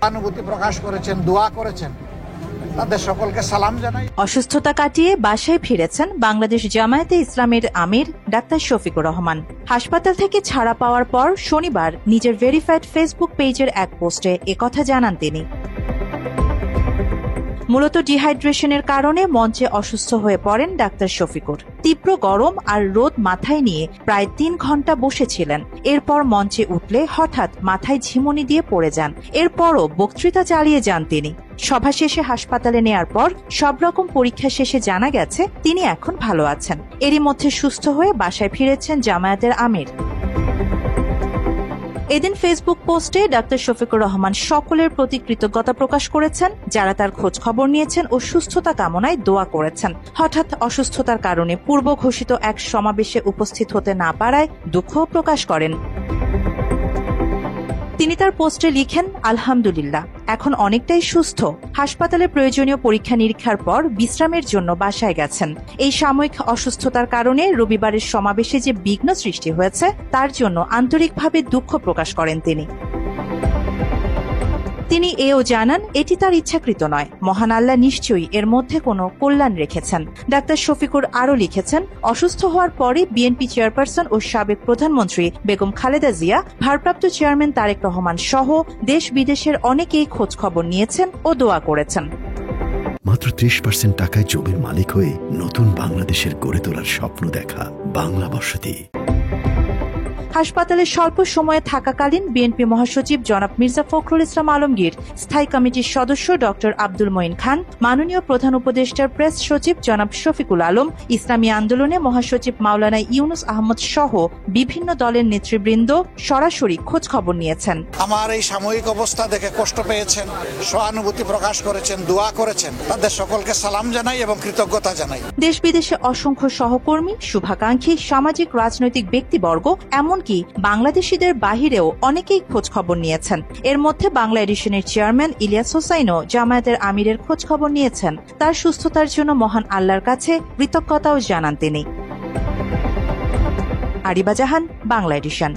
অনুভূতি প্রকাশ করেছেন, দোয়া করেছেন, তাদের সকলকে সালাম জানাই। অসুস্থতা কাটিয়ে বাসায় ফিরেছেন বাংলাদেশ জামায়াতে ইসলামের আমির ডাক্তার শফিকুর রহমান। হাসপাতাল থেকে ছাড়া পাওয়ার পর শনিবার নিজের ভেরিফাইড ফেসবুক পেজের এক পোস্টে একথা জানান তিনি। মূলত ডিহাইড্রেশনের কারণে মঞ্চে অসুস্থ হয়ে পড়েন ডাক্তার শফিকুর। তীব্র গরম আর রোদ মাথায় নিয়ে প্রায় 3 ঘণ্টা বসেছিলেন। এরপর মঞ্চে উঠলে হঠাৎ মাথায় ঝিমুনি দিয়ে পড়ে যান। এরপরও বক্তৃতা চালিয়ে যান তিনি। সভা শেষে হাসপাতালে নেয়ার পর সব রকম পরীক্ষা শেষে জানা গেছে তিনি এখন ভালো আছেন। এরই মধ্যে সুস্থ হয়ে বাসায় ফিরেছেন জামায়াতের আমির। এদিন ফেসবুক পোস্টে ডাক্তার শফিকুর রহমান সকলের প্রতি কৃতজ্ঞতা প্রকাশ করেছেন, যারা তার খোঁজ খবর নিয়েছেন ও সুস্থতা কামনায় দোয়া করেছেন। হঠাৎ অসুস্থতার কারণে পূর্ব ঘোষিত এক সমাবেশে উপস্থিত হতে না পারায় দুঃখ প্রকাশ করেন তিনি। তার পোস্টে লিখেন, আলহামদুলিল্লাহ, এখন অনেকটাই সুস্থ। হাসপাতালে প্রয়োজনীয় পরীক্ষা নিরীক্ষার পর বিশ্রামের জন্য বাসায় গেছেন। এই সাময়িক অসুস্থতার কারণে রবিবারের সমাবেশে যে বিঘ্ন সৃষ্টি হয়েছে তার জন্য আন্তরিকভাবে দুঃখ প্রকাশ করেন তিনি এও জানান, এটি তার ইচ্ছাকৃত নয়। মহান আল্লাহ নিশ্চয়ই এর মধ্যে কোনো কল্যাণ রেখেছেন। ডাক্তার শফিকুর আরও লিখেছেন, অসুস্থ হওয়ার পরে বিএনপি চেয়ারপারসন ও সাবেক প্রধানমন্ত্রী বেগম খালেদা জিয়া, ভারপ্রাপ্ত চেয়ারম্যান তারেক রহমান সহ দেশ বিদেশের অনেকেই খোঁজ খবর নিয়েছেন ও দোয়া করেছেন। মাত্র 30% টাকায় জমির মালিক হয়ে নতুন বাংলাদেশের গড়ে তোলার স্বপ্ন দেখা বাংলা বসতি। হাসপাতালে স্বল্প সময়ে থাকাকালীন বিএনপি মহাসচিব জনাব মির্জা ফখরুল ইসলাম আলমগীর, স্থায়ী কমিটির সদস্য ডক্টর আব্দুল মঈন খান, মাননীয় প্রধান উপদেষ্টার প্রেস সচিব জনাব শফিকুল আলম, ইসলামী আন্দোলনে মহাসচিব মাওলানা ইউনুস আহমদ সহ বিভিন্ন দলের নেতৃবৃন্দ সরাসরি খোঁজ খবর নিয়েছেন। আমার এই সাময়িক অবস্থা দেখে কষ্ট পেয়েছেন, সহানুভূতি প্রকাশ করেছেন, দোয়া করেছেন, তাদের সকলকে সালাম জানাই এবং কৃতজ্ঞতা জানাই। দেশ বিদেশে অসংখ্য সহকর্মী, শুভাকাঙ্ক্ষী, সামাজিক রাজনৈতিক ব্যক্তিবর্গ, এমনকি বাংলাদেশিদের বাহিরেও অনেকেই খোঁজ খবর নিয়েছেন। এর মধ্যে বাংলা এডিশনের চেয়ারম্যান ইলিয়াস হোসাইনও জামায়াতের আমিরের খোঁজ খবর নিয়েছেন। তার সুস্থতার জন্য মহান আল্লাহর কাছে কৃতজ্ঞতাও জানান তিনি। আরিবা জাহান, বাংলা এডিশন।